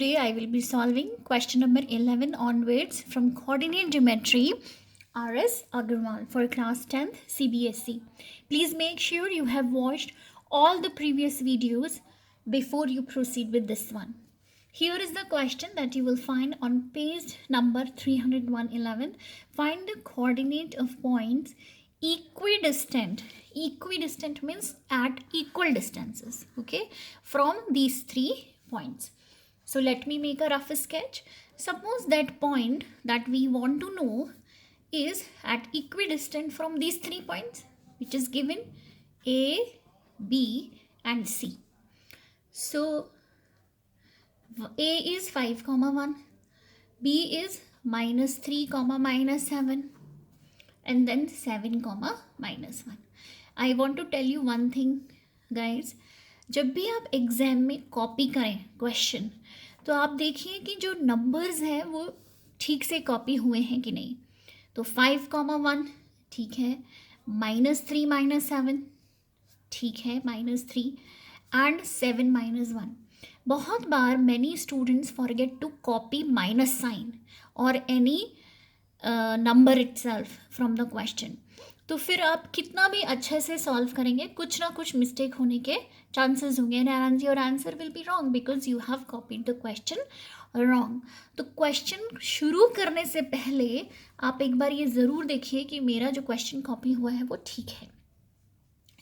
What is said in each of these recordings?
Today I will be solving question number 11 onwards from Coordinate Geometry RS Agarwal for class 10th CBSE. Please make sure you have watched all the previous videos before you proceed with this one. Here is the question that you will find on page number 311. Find the coordinate of points equidistant. Equidistant means at equal distances, okay, from these 3 points. So let me make a rough sketch. Suppose that point that we want to know is at equidistant from these 3 points, which is given A, B and C. So A is 5, 1, B is minus 3, minus 7 and then 7, minus 1. I want to tell you one thing guys, जब भी आप exam में copy करें question तो आप देखिए कि जो नंबर्स हैं वो ठीक से कॉपी हुए हैं कि नहीं. तो 5, 1 ठीक है, -3 -7 ठीक है, -3 एंड 7 -1. बहुत बार many students forget to copy minus sign और any number itself from the question. तो फिर आप कितना भी अच्छे से सॉल्व करेंगे कुछ ना कुछ मिस्टेक होने के चांसेस होंगे and your answer will be wrong because you have copied the question wrong. तो क्वेश्चन शुरू करने से पहले आप एक बार ये ज़रूर देखिए कि मेरा जो क्वेश्चन कॉपी हुआ है वो ठीक है.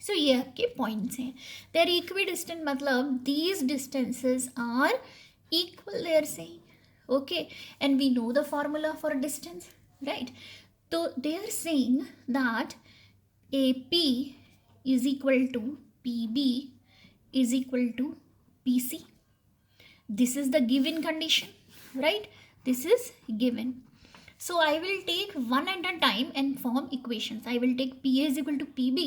सो ये आपके पॉइंट्स हैं. दे आर इक्वी डिस्टेंट मतलब these distances are equal they are saying okay and we know the formula for distance right. So they are saying that AP is equal to PB is equal to PC. This is the given condition, right? This is given. So I will take one at a time and form equations. I will take PA is equal to PB.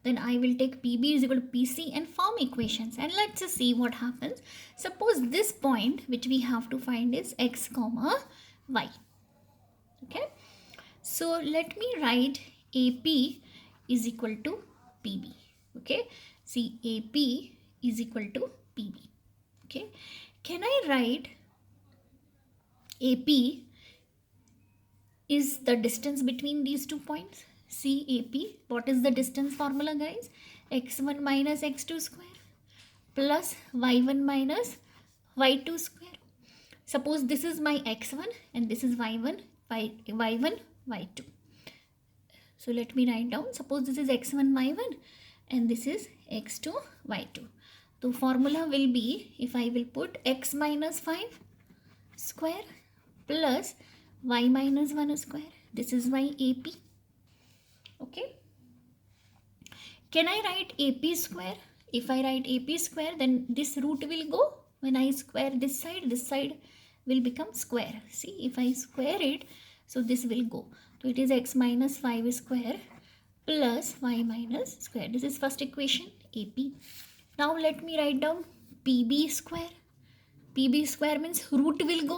Then I will take PB is equal to PC and form equations. And let's just see what happens. Suppose this point which we have to find is x comma y. Okay. So let me write AP is equal to PB. Okay. See AP is equal to PB. Okay. Can I write AP is the distance between these 2 points? See AP. What is the distance formula guys? x1 minus x2 square plus y1 minus y2 square. Suppose this is my x1 and this is y1, y1, y2. So let me write down. Suppose this is x1 y1 and this is x2 y2. So formula will be, if I will put x minus 5 square plus y minus 1 square. This is my AP. Okay. Can I write AP square? If I write AP square, then this root will go. When I square this side will become square. See, if I square it, so this will go. So it is x minus 5 square plus y minus square. This is first equation AP. Now let me write down PB square. PB square means root will go.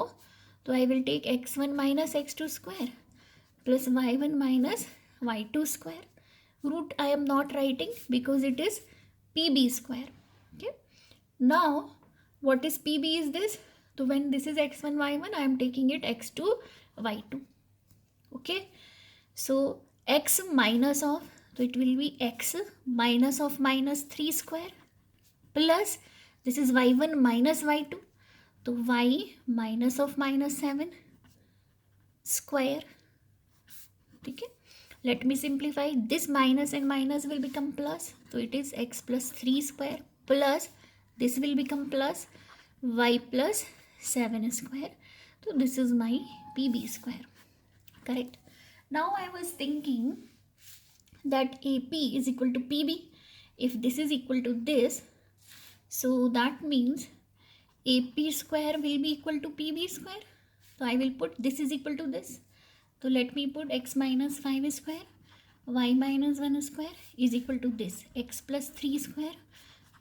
So I will take x1 minus x2 square plus y1 minus y2 square. Root I am not writing because it is PB square. Okay. Now what is PB is this? So when this is x1 y1 I am taking it x2 y2. Okay, so x minus of, so it will be x minus of minus 3 square plus this is y1 minus y2, so y minus of minus 7 square. Okay, let me simplify. This minus and minus will become plus, so it is x plus 3 square plus this will become plus y plus 7 square. So this is my PB square. Correct. Now I was thinking that AP is equal to PB. If this is equal to this, so that means AP square will be equal to PB square. So I will put this is equal to this. So let me put x minus 5 square, y minus 1 square is equal to this, x plus 3 square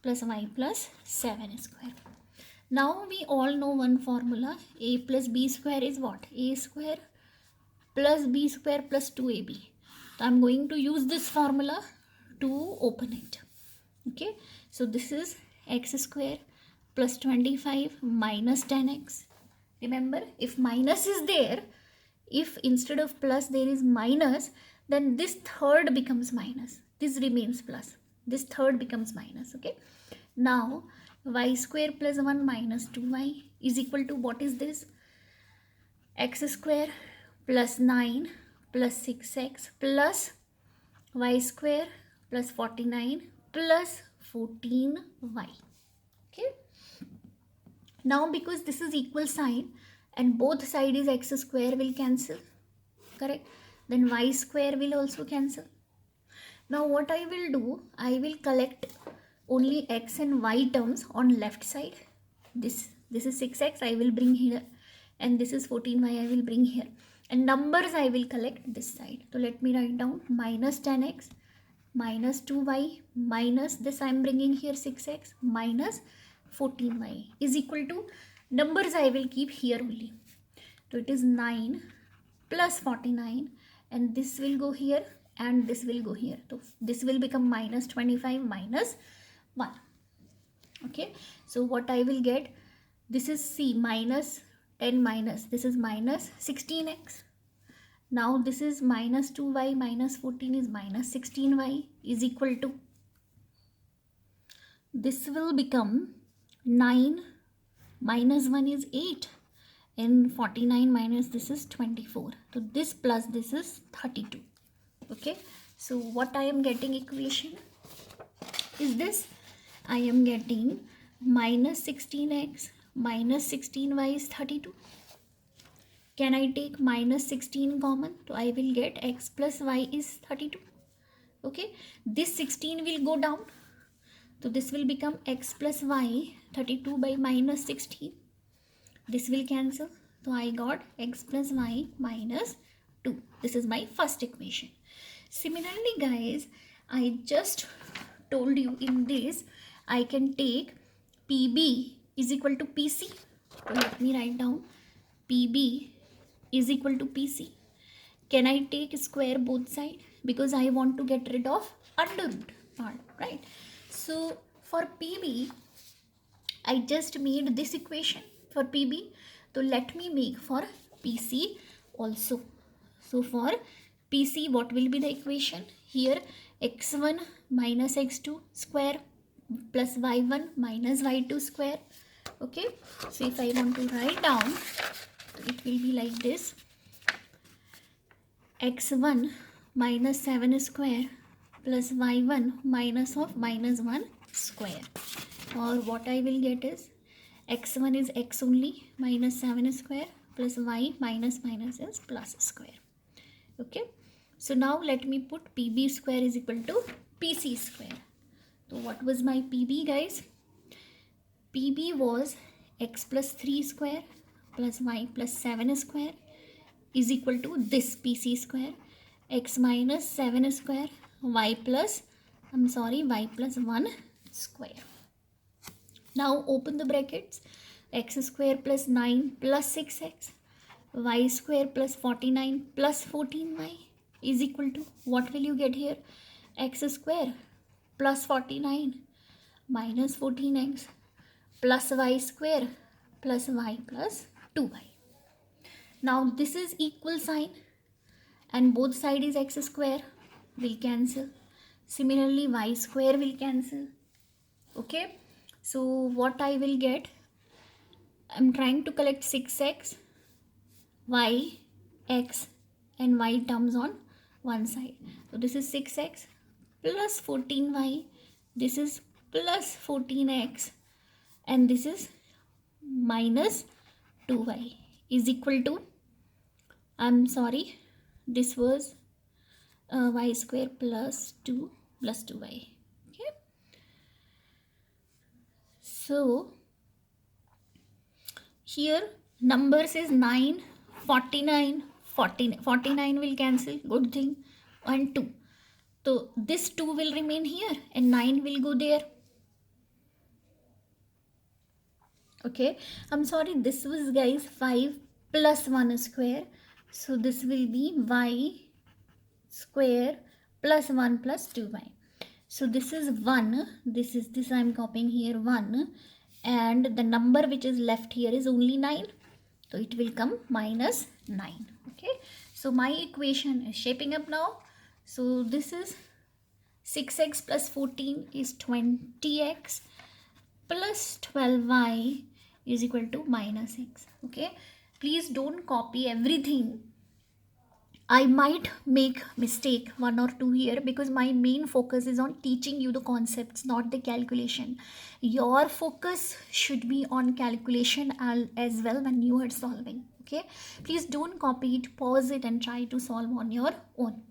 plus y plus 7 square. Now we all know one formula. A plus B square is what? A square plus b square plus 2ab. So I'm going to use this formula to open it. Okay, so this is x square plus 25 minus 10x. Remember, if minus is there, if instead of plus there is minus, then this third becomes minus. This remains plus. This third becomes minus. Okay. Now, y square plus 1 minus 2y is equal to, what is this? X square plus 9 plus 6x plus y square plus 49 plus 14y. Okay. Now, because this is equal sign and both side is x square, will cancel. Correct. Then y square will also cancel. Now what I will do, I will collect only x and y terms on left side. This is 6x, I will bring here, and this is 14y, I will bring here, and numbers I will collect this side. So let me write down minus 10x minus 2y minus this I am bringing here 6x minus 14y is equal to, numbers I will keep here only. So it is 9 plus 49, and this will go here and this will go here. So this will become minus 25 minus 1. Okay. So what I will get, this is C minus 10 minus, this is minus 16x. Now this is minus 2y minus 14 is minus 16y is equal to, this will become 9 minus 1 is 8 and 49 minus this is 24. So this plus this is 32. Okay. So what I am getting equation is this. I am getting minus 16x minus 16y is 32. Can I take minus 16 common? So I will get x plus y is 32. Okay. This 16 will go down. So this will become x plus y 32 by minus 16. This will cancel. So I got x plus y minus 2. This is my first equation. Similarly guys, I just told you in this, I can take PB is equal to PC. So let me write down PB is equal to PC. Can I take square both sides? Because I want to get rid of under root part, right? So for PB, I just made this equation for PB. So let me make for PC also. So for PC, what will be the equation? Here x1 minus x2 square plus y1 minus y2 square. Okay. So if I want to write down, it will be like this. x1 minus 7 square plus y1 minus of minus 1 square. Or what I will get is x1 is x only minus 7 square plus y minus minus is plus square. Okay. So now let me put PB square is equal to PC square. So what was my PB guys? PB was x plus 3 square plus y plus 7 square is equal to this PC square, x minus 7 square, y plus 1 square. Now open the brackets. X square plus 9 plus 6x, y square plus 49 plus 14y is equal to, what will you get here? X square plus 49 minus 14x plus y square plus y plus 2y. Now this is equal sign and both side is x square, will cancel. Similarly y square will cancel. Okay. So what I will get, I'm trying to collect 6x, y, x and y terms on one side. So this is 6x plus 14y, this is plus 14x, and this is minus 2y is equal to, this was y square plus 2 plus 2y. Okay. So here numbers is 9, 49, 49 will cancel, good thing, and 2. So this 2 will remain here and 9 will go there. Okay, this was guys 5 plus 1 square. So this will be y square plus 1 plus 2y. So this is 1, this I am copying here 1, and the number which is left here is only 9, so it will come minus 9. Okay, so my equation is shaping up now. So this is 6x plus 14 is 20x plus 12y is equal to minus x. Okay, please don't copy everything. I might make mistake one or two here because my main focus is on teaching you the concepts, not the calculation. Your focus should be on calculation as well when you are solving. Okay, please don't copy it, pause it and try to solve on your own.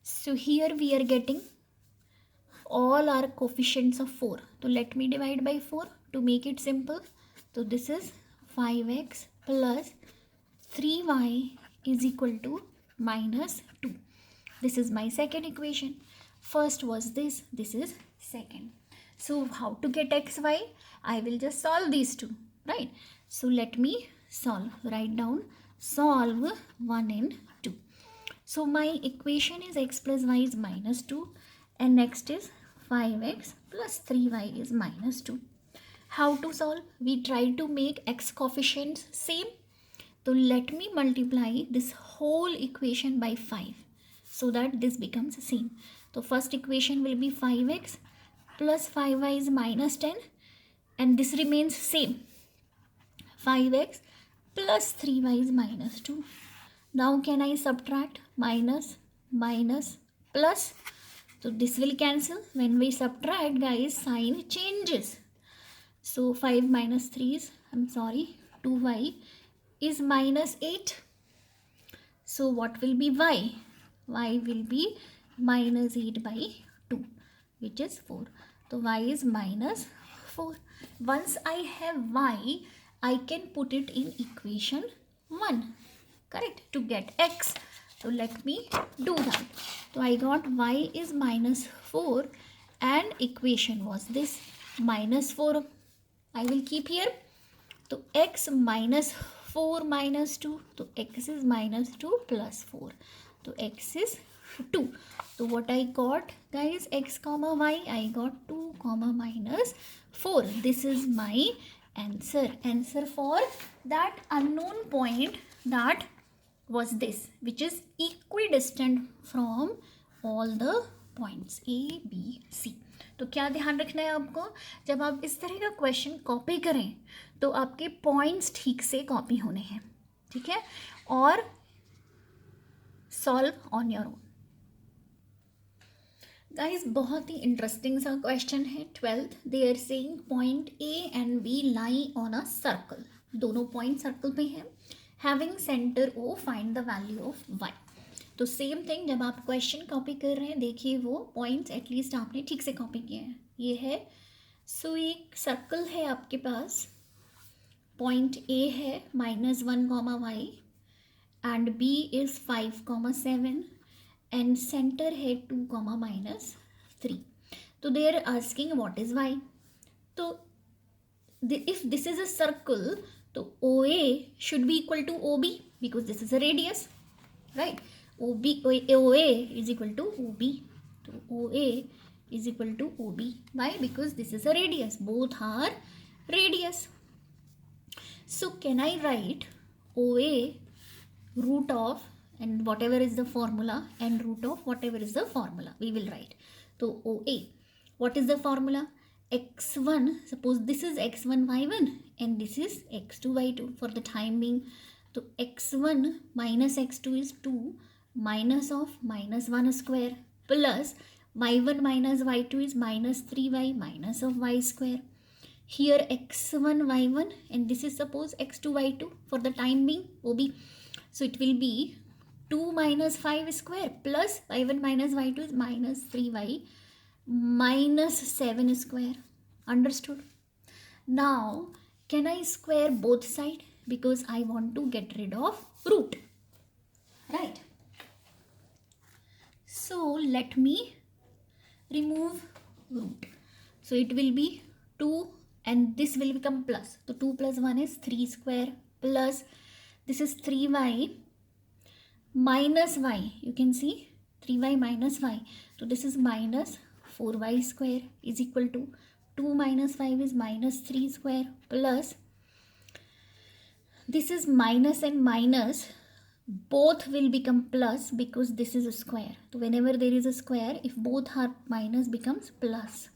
So here we are getting all our coefficients of 4. So let me divide by 4 to make it simple. So this is 5x plus 3y is equal to minus 2. This is my second equation. First was this is second. So how to get x, y? I will just solve these two, right? So let me solve. Write down solve 1 and 2. So my equation is x plus y is minus 2 and next is 5x plus 3y is minus 2. How to solve? We try to make x coefficients same. So let me multiply this whole equation by 5 so that this becomes same. So first equation will be 5x plus 5y is minus 10 and this remains same. 5x plus 3y is minus 2. Now can I subtract minus plus? So this will cancel. When we subtract, guys, sign changes. So 5 minus 3 is, 2y is minus 8. So what will be y? Y will be minus 8 by 2, which is 4. So y is minus 4. Once I have y, I can put it in equation 1, correct, to get x. So let me do that. So I got y is minus 4 and equation was this minus 4. I will keep here. So x minus 4 minus 2. So x is minus 2 plus 4. So x is 2. So what I got, guys, x comma y, I got 2 comma minus 4. This is my answer. Answer for that unknown point that was this, which is equidistant from all the points A, B, C. तो क्या ध्यान रखना है आपको, जब आप इस तरह का क्वेश्चन कॉपी करें तो आपके पॉइंट्स ठीक से कॉपी होने हैं, ठीक है, और solve on your own. Guys बहुत ही इंटरेस्टिंग सा क्वेश्चन है. 12th they are saying point A and B lie on a circle. दोनों पॉइंट सर्कल पे हैं. Having centre O find the value of Y. तो सेम थिंग, जब आप क्वेश्चन कॉपी कर रहे हैं, देखिए वो पॉइंट्स एटलीस्ट आपने ठीक से कॉपी किए हैं. ये है, सो एक सर्कल है आपके पास. पॉइंट ए है -1 comma Y and B is 5 comma 7 and centre है 2 कॉमा -3. तो they are asking what is Y. तो if this is a circle, तो O A should be equal to O B because this is a radius, right. OA is equal to OB. So OA is equal to OB. Why? Because this is a radius. Both are radius. So can I write OA root of and whatever is the formula and root of whatever is the formula we will write. So OA, what is the formula? x1, suppose this is x1 y1 and this is x2 y2 for the time being. So x1 minus x2 is 2 minus of -1 square plus y1 minus y2 is -3y minus of y square. Here x1 y1 and this is suppose x2 y2 for the time being OB. So it will be 2 minus 5 square plus y1 minus y2 is -3y minus 7 square. Understood? Now can I square both sides because I want to get rid of root, right? So let me remove root. So it will be 2 and this will become plus. So 2 plus 1 is 3 square plus this is 3y minus y. You can see 3y minus y. So this is minus 4y square is equal to 2 minus 5 is minus 3 square, plus this is minus and minus, both will become plus because this is a square. So whenever there is a square, if both are minus, becomes plus.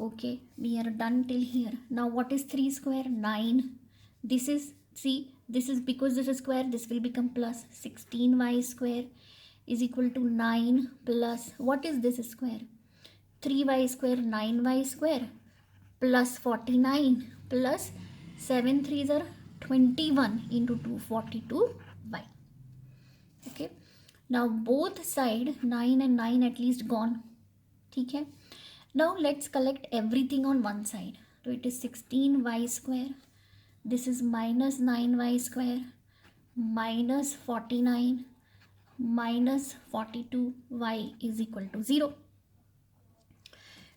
Okay, we are done till here. Now what is 3 square? 9. This is, see, this is because this is square, this will become plus. 16y square is equal to 9 plus, what is this square? 3y square, 9y square plus 49 plus 7 3s are 21 into 2, 42y. Okay, now both side 9 and 9 at least gone. Okay, now let's collect everything on one side. So it is 16y square, this is minus 9y square, minus 49 minus 42y is equal to 0.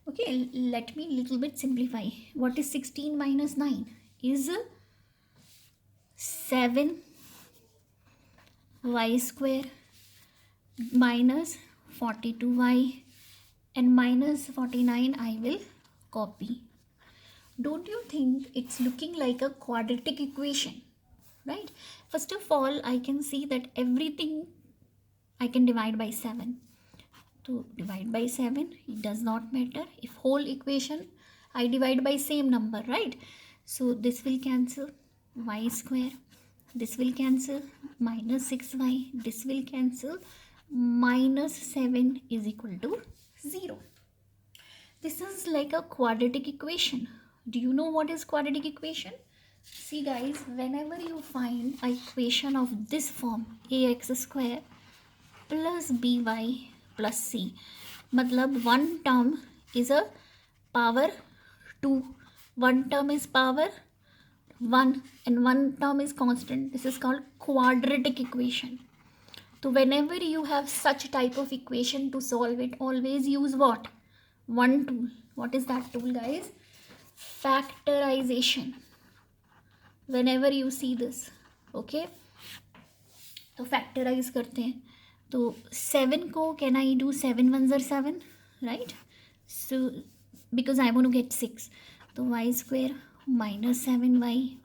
Okay, let me little bit simplify. What is 16 minus 9? Is 7y square minus 42y, and minus 49 I will copy. Don't you think it's looking like a quadratic equation, right? First of all, I can see that everything I can divide by 7. To divide by 7, it does not matter if whole equation I divide by same number, right? So this will cancel, y square, this will cancel, minus 6y, this will cancel, minus 7 is equal to 0. This is like a quadratic equation. Do you know what is quadratic equation? See guys, whenever you find an equation of this form, ax square plus by plus c, matlab one term is a power 2, one term is power 1, and one term is constant. This is called quadratic equation. So whenever you have such type of equation, to solve it, always use what? One tool. What is that tool guys? Factorization. Whenever you see this, okay, तो factorize करते हैं. तो 7 को can I do 7 ones are 7, right? So because I want to get 6, so y square minus 7y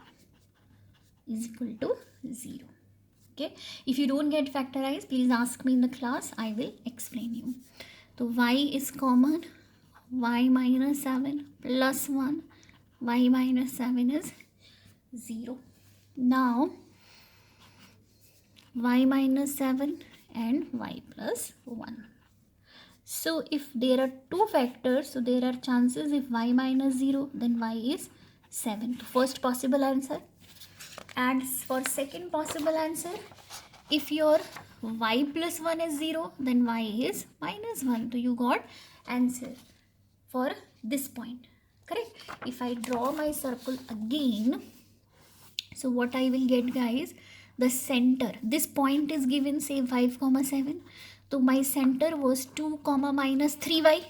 is equal to 0. Okay, if you don't get factorized, please ask me in the class, I will explain you. So y is common, y minus 7 plus 1, y minus 7 is 0. Now y minus 7 and y plus 1. So if there are two factors, so there are chances if y minus 0, then y is 7. First possible answer. And for second possible answer, if your y plus 1 is 0, then y is minus 1. So you got answer for this point. Correct? If I draw my circle again, so what I will get guys, the center, this point is given say 5 comma 7. So my center was 2 comma minus 3y.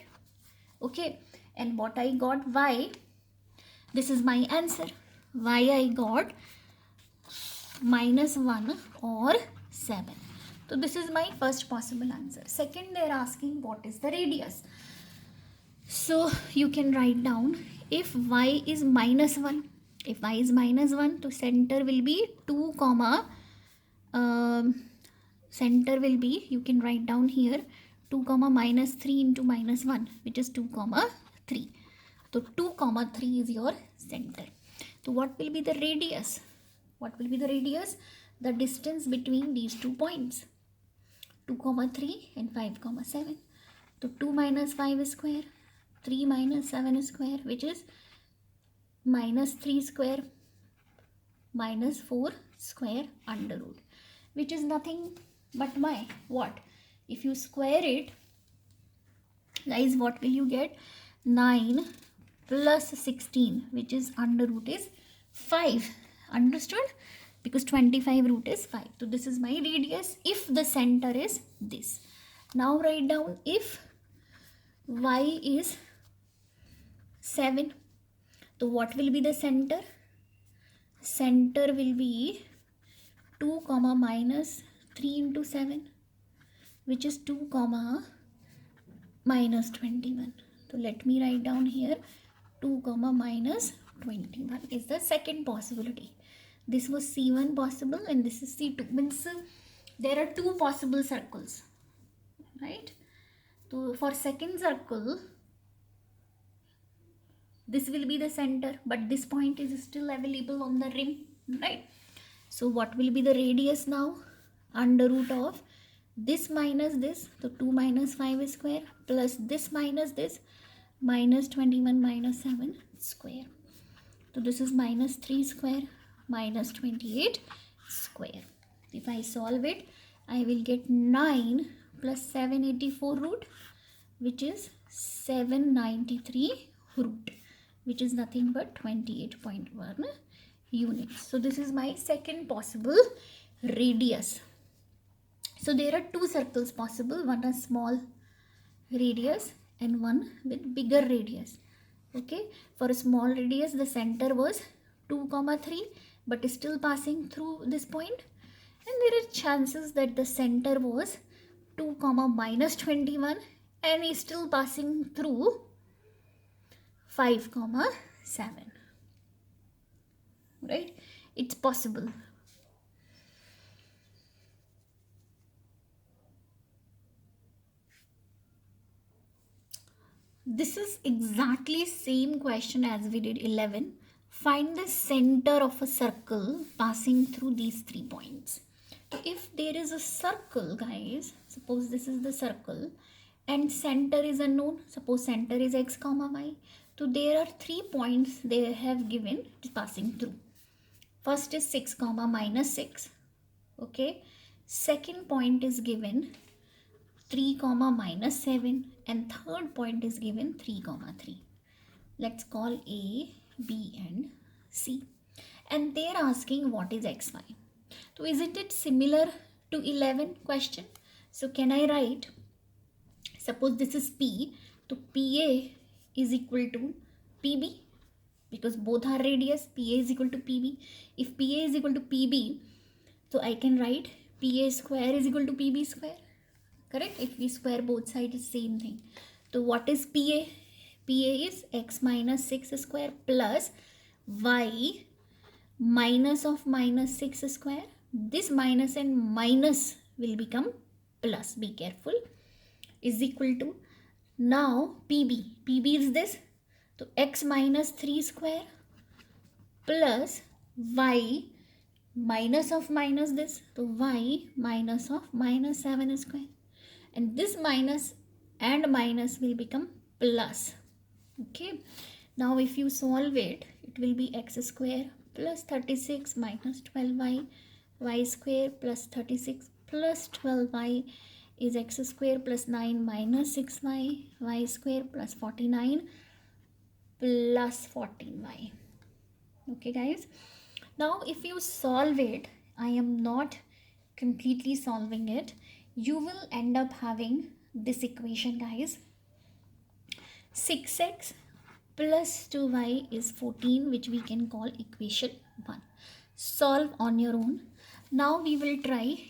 Okay, and what I got y, this is my answer. Y I got minus 1 or 7. So this is my first possible answer. Second, they are asking what is the radius. So you can write down, if y is minus 1, if y is minus 1, so center will be 2 comma, center will be, you can write down here 2 comma minus 3 into minus 1, which is 2 comma 3. So 2 comma 3 is your center. So what will be the radius? What will be the radius? The distance between these 2 points, 2 comma 3 and 5 comma 7. So 2 minus 5 square, 3 minus 7 square, which is minus 3 square minus 4 square under root, which is nothing but my what? If you square it, guys, what will you get? 9 plus 16, which is under root is 5. Understood? Because 25 root is 5. So this is my radius if the center is this. Now write down, if y is 7, so what will be the center? Center will be 2 comma minus 3 into 7, which is 2 comma minus 21. So let me write down here 2 comma minus 21 is the second possibility. This was C1 possible and this is C2. Means there are two possible circles, right? So for second circle, this will be the center, but this point is still available on the rim, right? So what will be the radius now? Under root of this minus this, so 2 minus 5 square plus this minus this, minus 21 minus 7 square. So this is minus 3 square minus 28 square. If I solve it, I will get 9 plus 784 root, which is 793 root, which is nothing but 28.1 units. So this is my second possible radius. So there are two circles possible, one a small radius and one with bigger radius. Okay, for a small radius the center was 2 comma 3 but still passing through this point, and there are chances that the center was 2 comma minus 21 and is still passing through 5 comma 7, right? It's possible. This is exactly same question as we did 11. Find the center of a circle passing through these 3 points. So if there is a circle, guys, suppose this is the circle and center is unknown, suppose center is x comma y. So there are 3 points they have given passing through. First is 6 comma minus 6. Okay. Second point is given 3 comma minus 7 and third point is given 3 comma 3. Let's call A, B and C. And they are asking what is xy. So isn't it similar to 11 question? So can I write, suppose this is P, so PA is equal to PB because both are radius, PA is equal to PB. If PA is equal to PB, so I can write PA square is equal to PB square. Correct? If we square both sides, it's same thing. So what is PA? PA is x minus 6 square plus y minus of minus 6 square. This minus and minus will become plus. Be careful. Is equal to, now PB. PB is this. So x minus 3 square plus y minus of minus this. So y minus of minus 7 square. And this minus and minus will become plus. Okay, now if you solve it, it will be x square plus 36 minus 12y, y square plus 36 plus 12y is x square plus 9 minus 6y, y square plus 49 plus 14y. Okay guys, now if you solve it, I am not completely solving it, you will end up having this equation, guys. 6x plus 2y is 14, which we can call equation 1. Solve on your own. Now we will try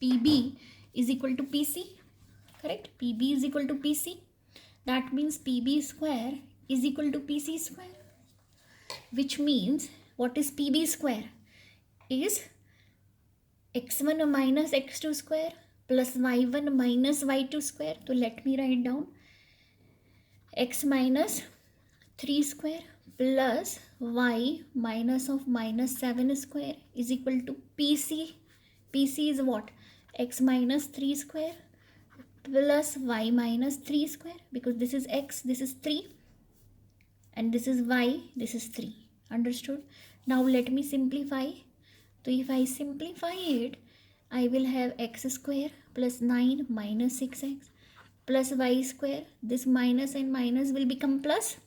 PB is equal to PC. Correct? PB is equal to PC. That means PB square is equal to PC square. Which means, what is PB square? Is x1 minus x2 square plus y1 minus y2 square. So let me write down x minus 3 square plus y minus of minus 7 square is equal to PC. PC is what? X minus 3 square plus y minus 3 square, because this is x, this is 3, and this is y, this is 3. Understood? Now let me simplify. So if I simplify it, I will have x square plus 9 minus 6x plus y square. This minus and minus will become plus.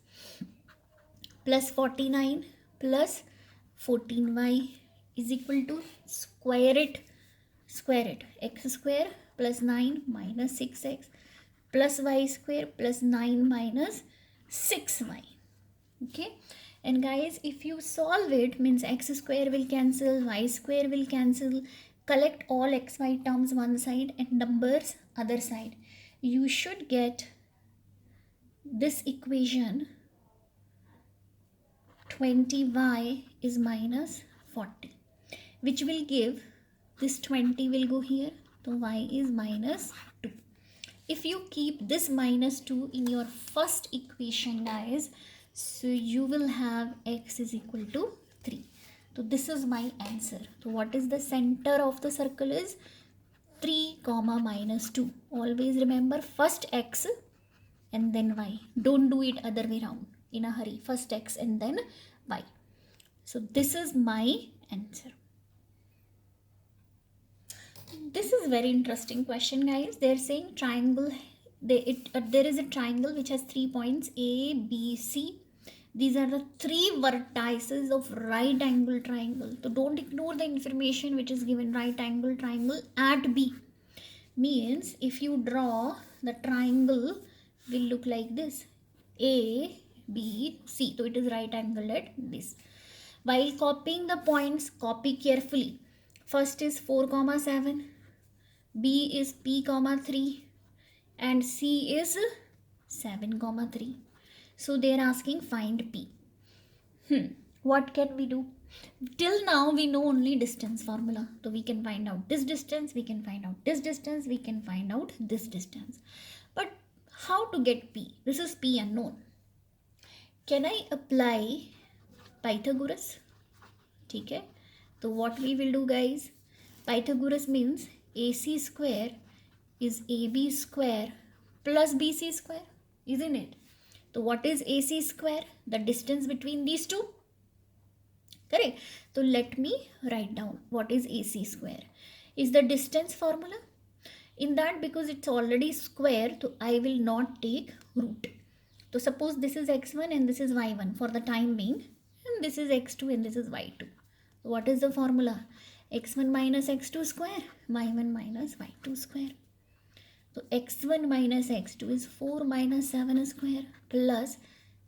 Plus 49 plus 14y is equal to square it. X square plus 9 minus 6x plus y square plus 9 minus 6y. Okay. And guys, if you solve it, means x square will cancel, y square will cancel. Collect all xy terms one side and numbers other side. You should get this equation 20y is minus 40, which will give this 20 will go here, so y is minus 2. If you keep this minus 2 in your first equation, guys, so you will have x is equal to 3. So this is my answer. So what is the center of the circle is 3 comma minus 2. Always remember first x and then y. Don't do it other way around in a hurry. First x and then y. So this is my answer. This is very interesting question, guys. They're saying triangle. There is a triangle which has 3 points A, B, C. These are the 3 vertices of right angle triangle. So don't ignore the information which is given. Right angle triangle at B means if you draw the triangle will look like this: A, B, C. So it is right angle at this. While copying the points, copy carefully. First is 4 comma 7, B is P comma 3, and C is 7 comma 3. So they are asking find P. What can we do? Till now we know only distance formula. So we can find out this distance, we can find out this distance, we can find out this distance. But how to get P? This is P unknown. Can I apply Pythagoras? Okay. So what we will do, guys? Pythagoras means AC square is AB square plus BC square, isn't it? So what is AC square? The distance between these two. Correct. So let me write down what is AC square. Is the distance formula. In that, because it's already square, so I will not take root. So suppose this is x1 and this is y1 for the time being, and this is x2 and this is y2. So what is the formula? X1 minus x2 square, y1 minus y2 square. So x1 minus x2 is 4 minus 7 square plus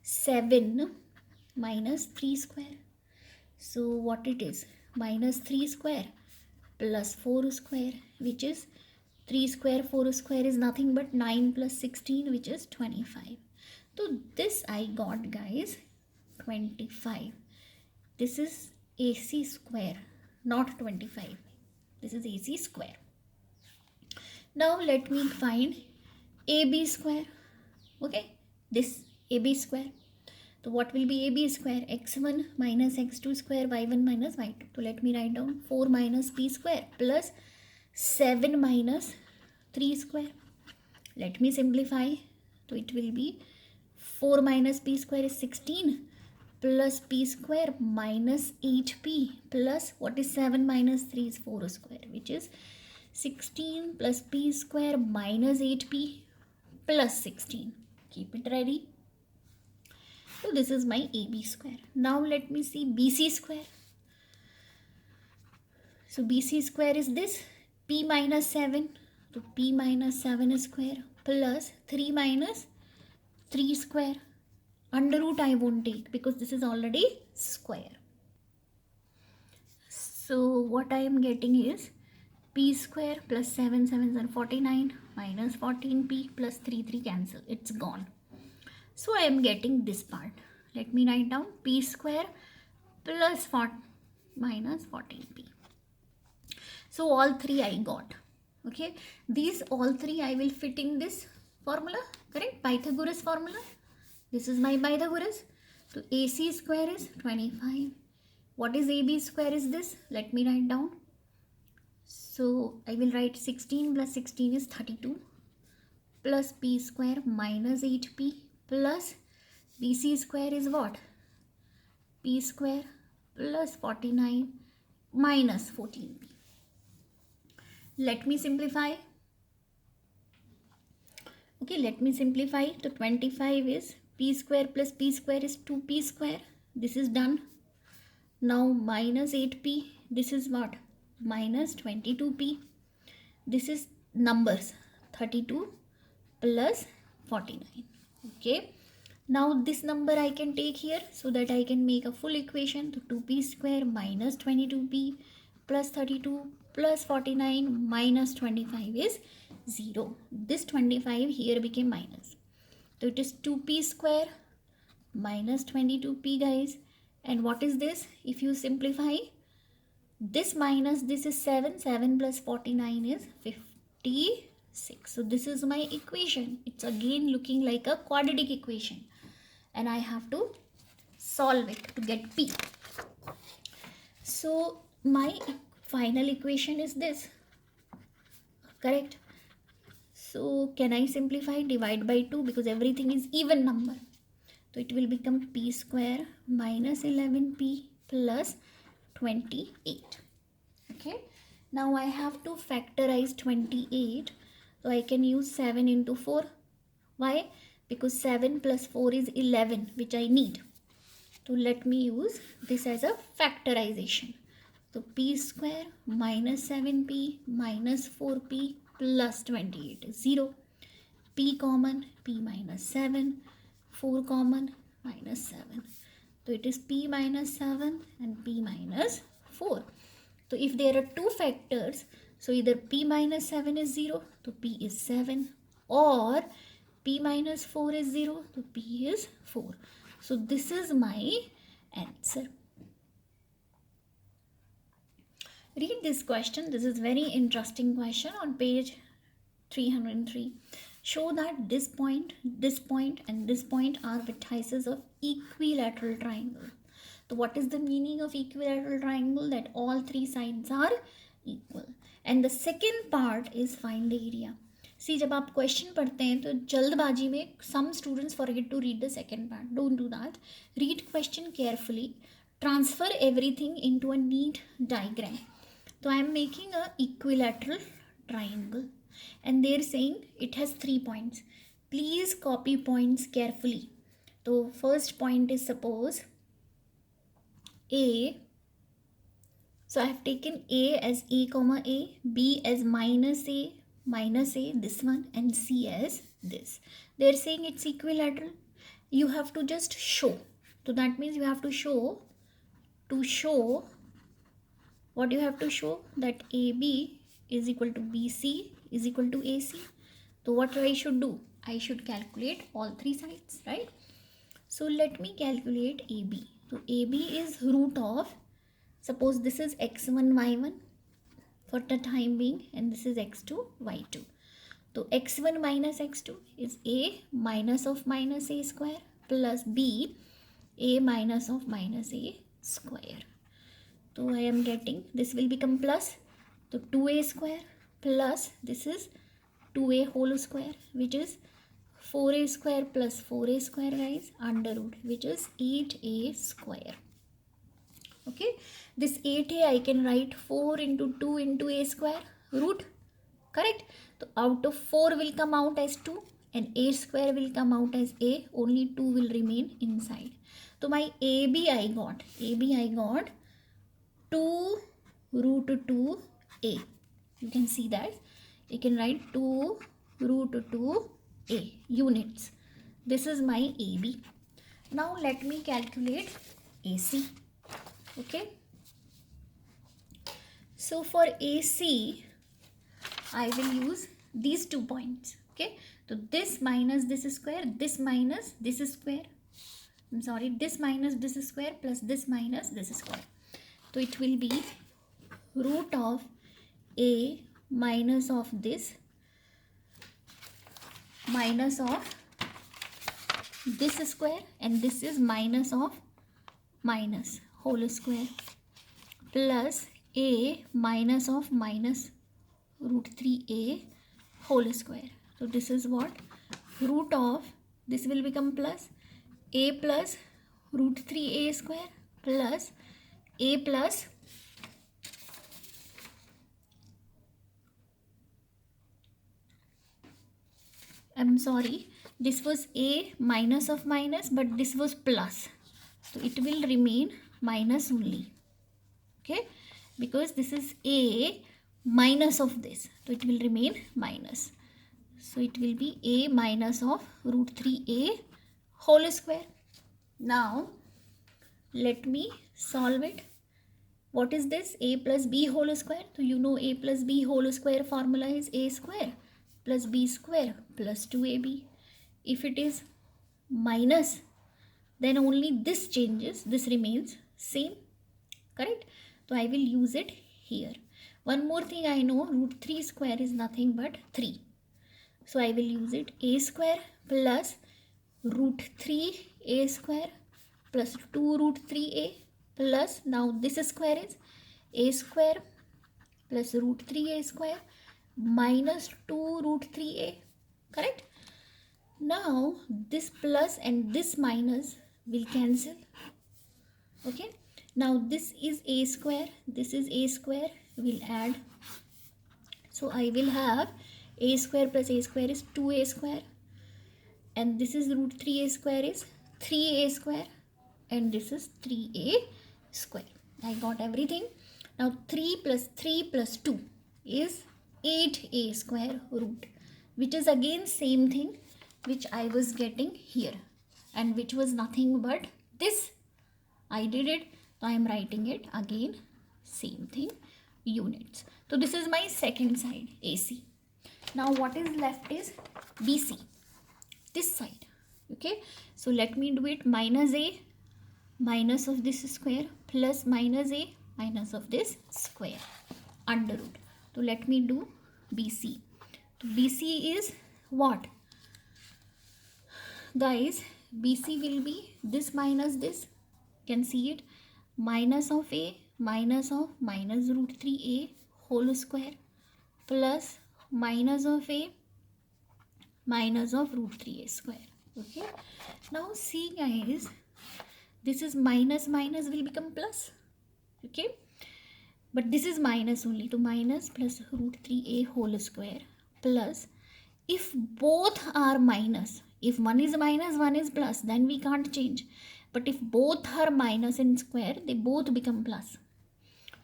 7 minus 3 square. So what it is? Minus 3 square plus 4 square, which is 3 square, 4 square is nothing but 9 plus 16, which is 25. So this I got, guys, 25. This is AC square, not 25. This is AC square. Now let me find AB square. Okay, this AB square. So what will be AB square? X1 minus x2 square, y1 minus y2. So let me write down 4 minus p square plus 7 minus 3 square. Let me simplify. So it will be 4 minus p square is 16 plus p square minus 8p plus what is 7 minus 3 is 4 square, which is 16 plus p square minus 8p plus 16. Keep it ready. So this is my AB square. Now let me see BC square. So BC square is this, P minus 7. So P minus 7 square plus 3 minus 3 square. Under root I won't take because this is already square. So what I am getting is P square plus 7, 7 is 49 minus 14P plus 3, 3 cancel. It's gone. So I am getting this part. Let me write down P square plus 4 minus 14P. So all 3 I got. Okay. These all 3 I will fit in this formula. Correct? Pythagoras formula. This is my Pythagoras. So AC square is 25. What is AB square is this? Let me write down. So I will write 16 plus 16 is 32 plus P square minus 8P plus BC square is what? P square plus 49 minus 14P. Let me simplify. Okay, let me simplify. So 25 is P square plus P square is 2P square. This is done. Now minus 8P. This is what? Minus 22P. This is numbers. 32 plus 49. Okay. Now this number I can take here so that I can make a full equation. So 2P square minus 22P plus 32 plus 49 minus 25 is 0. This 25 here became minus. So it is 2p square minus 22p, guys. And what is this? If you simplify, this minus this is 7. 7 plus 49 is 56. So this is my equation. It's again looking like a quadratic equation. And I have to solve it to get p. So my final equation is this. Correct? So can I simplify? Divide by 2 because everything is even number. So it will become p square minus 11p plus 28. Okay. Now I have to factorize 28. So I can use 7 into 4. Why? Because 7 plus 4 is 11, which I need. So let me use this as a factorization. So p square minus 7p minus 4p plus 28 is 0. P common, p minus 7. 4 common, minus 7. So it is p minus 7 and p minus 4. So if there are two factors, so either p minus 7 is 0, so p is 7, or p minus 4 is 0, so p is 4. So this is my answer. Read this question. This is very interesting question on page 303. Show that this point and this point are vertices of equilateral triangle. So what is the meaning of equilateral triangle? That all three sides are equal. And the second part is find the area. See, जब आप question पढ़ते हैं तो जल्दबाजी में some students forget to read the second part. Don't do that. Read question carefully. Transfer everything into a neat diagram. So I am making a equilateral triangle. And they're saying it has 3 points. Please copy points carefully. So first point is suppose A. So I have taken A as A comma A, B as minus A, this one, and C as this. They're saying it's equilateral. You have to just show. So that means you have to show, what you have to show? That AB is equal to BC is equal to AC. So what I should do? I should calculate all three sides, right? So let me calculate AB. So AB is root of, suppose this is x1, y1 for the time being, and this is x2, y2. So x1 minus x2 is A minus of minus A square plus B A minus of minus A square. So I am getting, this will become plus, so 2A square plus this is 2A whole square, which is 4A square plus 4A square, guys, under root, which is 8A square. Okay, this 8A I can write 4 into 2 into A square root, correct? So out of 4 will come out as 2 and A square will come out as A, only 2 will remain inside. So my AB I got 2 root 2A. You can see that. You can write 2 root 2A units. This is my AB. Now let me calculate AC. Okay. So for AC, I will use these 2 points. Okay. So this minus this square, this minus this square. I'm sorry, this minus this square plus this minus this square. So it will be root of A minus of this square, and this is minus of minus whole square plus A minus of minus root 3A whole square. So this is what? Root of, this will become plus A plus root 3A square plus A plus I'm sorry, this was A minus of minus, but this was plus. So it will remain minus only. Okay, because this is A minus of this. So it will remain minus. So it will be A minus of root 3A whole square. Now, let me solve it. What is this? A plus B whole square. So you know A plus B whole square formula is A square plus B square plus 2AB. If it is minus, then only this changes, this remains same, correct? So I will use it here. One more thing I know, root 3 square is nothing but 3. So I will use it a square plus root 3a square plus 2 root 3a plus, now this square is a square plus root 3a square minus 2 root 3a, correct? Now this plus and this minus will cancel. Okay, now this is a square, this is a square, we'll add. So I will have a square plus a square is 2a square, and this is root 3a square is 3a square, and this is 3a square. I got everything. Now 3 plus 3 plus 2 is 8a square root, which is again same thing which I was getting here, and which was nothing but this. I did it, so I am writing it again, same thing, units. So this is my second side, AC. Now what is left is BC, this side. Okay, so let me do it. Minus a, minus of this square, plus minus a, minus of this square, under root. So let me do BC. So BC is what? Guys, BC will be this minus this. You can see it. Minus of a, minus of minus root 3a whole square plus minus of a, minus of root 3a square. Okay. Now see guys, this is minus, minus will become plus. Okay. But this is minus only. So minus plus root 3a whole square plus, if both are minus, if one is minus, one is plus, then we can't change. But if both are minus and square, they both become plus.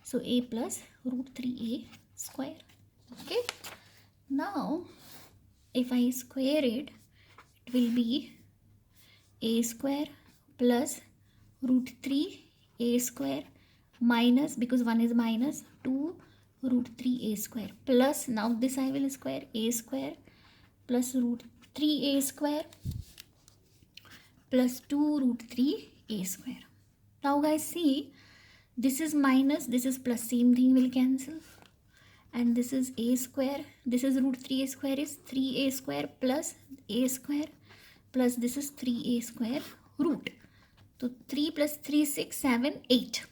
So a plus root 3a square. Okay. Now, if I square it, it will be a square plus root 3a square minus, because one is minus, 2 root 3a square plus, now this I will square, a square plus root 3a square plus 2 root 3a square. Now guys see, this is minus, this is plus, same thing will cancel, and this is a square, this is root 3a square is 3a square plus a square plus this is 3a square root. So 3 plus 3, 6, 7, 8.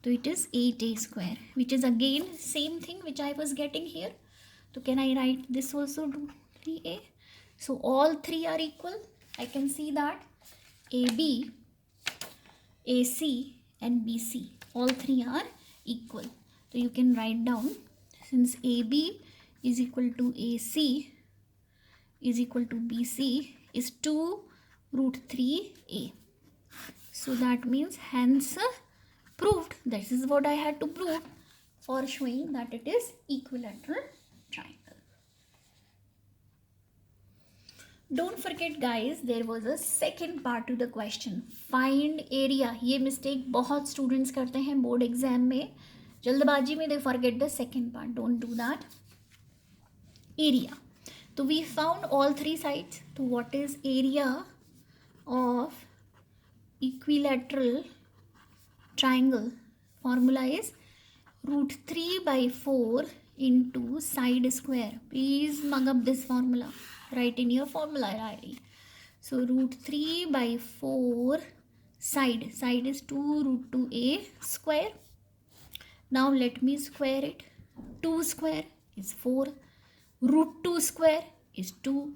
So it is 8a square, which is again same thing which I was getting here. So can I write this also root 3a? So all three are equal. I can see that AB, AC and BC, all three are equal. So you can write down, since AB is equal to AC is equal to BC is 2 root 3a. So that means hence proved. This is what I had to prove for showing that it is equilateral triangle. Don't forget guys, there was a second part to the question. Find area. ये mistake बहुत students करते हैं board exam में. जल्दबाजी में they forget the second part. Don't do that. Area. So we found all three sides. So what is area of equilateral triangle? Formula is root 3 by 4 into side square. Please mug up this formula. Write in your formula diary. So root 3 by 4 side. Side is 2 root 2a square. Now let me square it. 2 square is 4. Root 2 square is 2.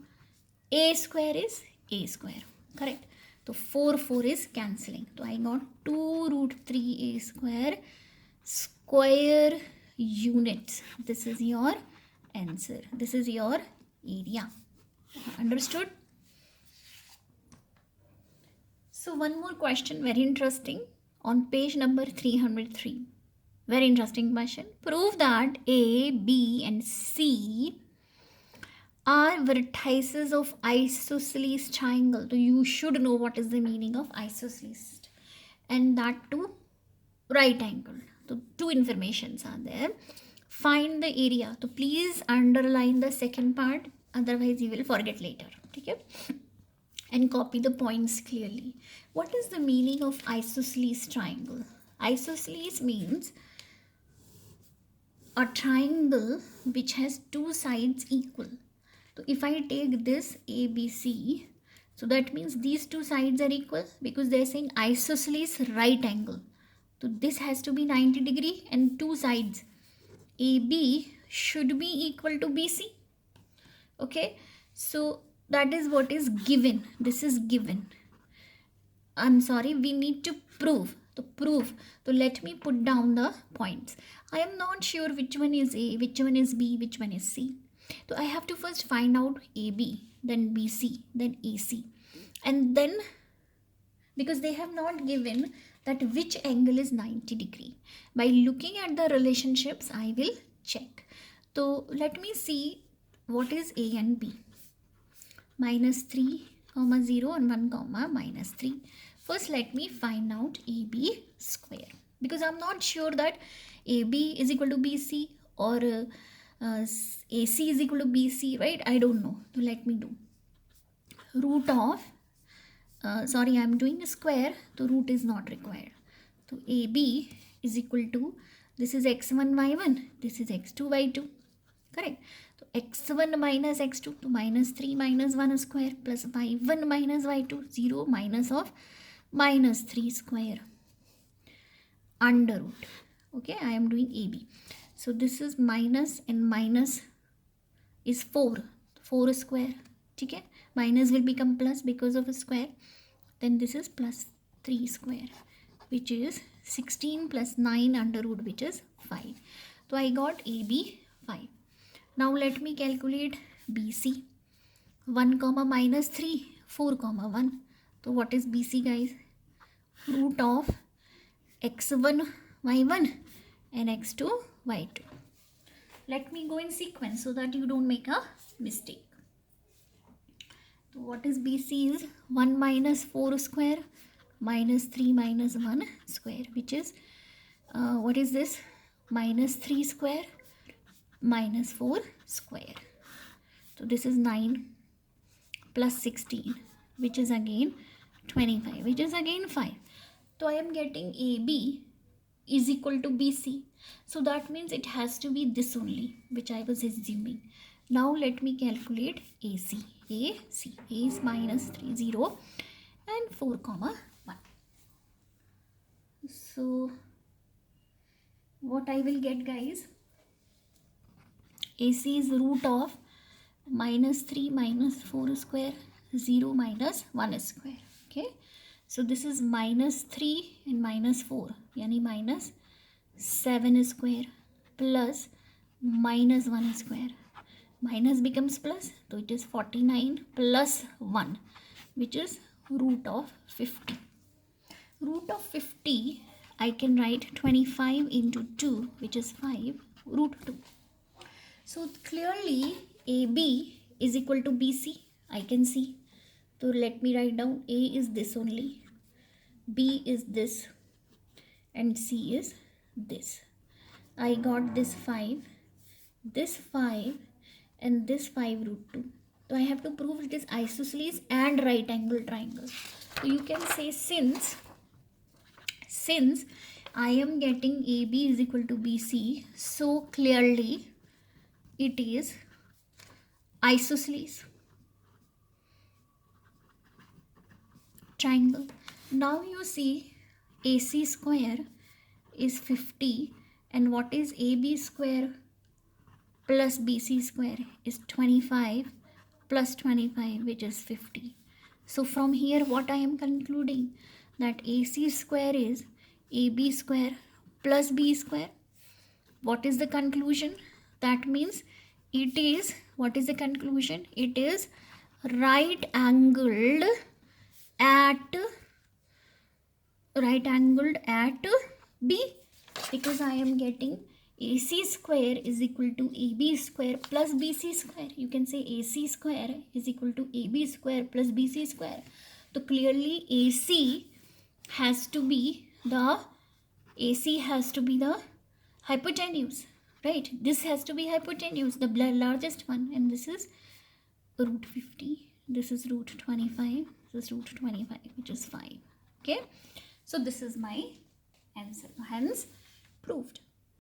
A square is a square. Correct. So 4 is cancelling. So I got 2 root 3a square square units. This is your answer. This is your area. Understood? So one more question, very interesting, on page number 303. Very interesting question. Prove that A, B and C are vertices of isosceles triangle. So you should know what is the meaning of isosceles, and that too right angle. So two informations are there. Find the area. So please underline the second part, otherwise you will forget later. Okay? and copy the points clearly. What is the meaning of isosceles triangle? Isosceles means a triangle which has two sides equal. So if I take this ABC, so that means these two sides are equal because they're saying isosceles right angle. So this has to be 90 degree and two sides AB should be equal to BC. Okay, so that is what is given. This is given. I'm sorry, we need to prove. To prove, so let me put down the points. I am not sure which one is A, which one is B, which one is C. So I have to first find out AB, then BC, then AC. And then, because they have not given that which angle is 90 degree. By looking at the relationships, I will check. So let me see what is A and B. Minus 3, comma 0 and 1, comma minus 3. First, let me find out AB square. Because I'm not sure that AB is equal to BC or AC is equal to BC, right? I don't know. So let me do. Root of, sorry, I'm doing a square. So root is not required. So AB is equal to, this is x1, y1. This is x2, y2. Correct. So x1 minus x2 to minus 3 minus 1 square plus y1 minus y2, 0 minus of minus 3 square under root. Okay, I am doing AB. So this is minus and minus is 4. 4 square. Okay, minus will become plus because of a square. Then this is plus 3 square, which is 16 plus 9 under root, which is 5. So I got AB 5. Now let me calculate BC. 1 comma minus 3, 4 comma 1. So what is BC, guys? Root of x1 y1 and x2 y2. Let me go in sequence so that you don't make a mistake. So what is BC is 1 minus 4 square minus 3 minus 1 square, which is what is this? Minus 3 square minus 4 square. So this is 9 plus 16, which is again 25, which is again 5. So I am getting AB is equal to BC. So that means it has to be this only, which I was assuming. Now let me calculate AC. AC. A is minus 3, 0 and 4 comma 1. So what I will get, guys? AC is root of minus 3 minus 4 square, 0 minus 1 square. Okay. So this is minus 3 and minus 4, yani minus 7 square plus minus 1 square. Minus becomes plus, so it is 49 plus 1, which is root of 50. Root of 50, I can write 25 into 2, which is 5, root 2. So clearly AB is equal to BC, I can see. So let me write down A is this only, B is this, and C is this. I got this 5, and this 5 root 2. So I have to prove it is isosceles and right angle triangle. So you can say since I am getting AB is equal to BC, so clearly it is isosceles triangle. Now you see AC square is 50, and what is AB square plus BC square is 25 plus 25, which is 50. So from here what I am concluding, that AC square is AB square plus B square. What is the conclusion? That means it is, what is the conclusion? It is right angled at B, because I am getting AC square is equal to AB square plus BC square. You can say AC square is equal to AB square plus BC square. So clearly AC has to be the hypotenuse, right? This has to be hypotenuse, the largest one, and this is root 50. this is root 25, this is root 25, which is 5. Okay, so this is my answer, hence proved.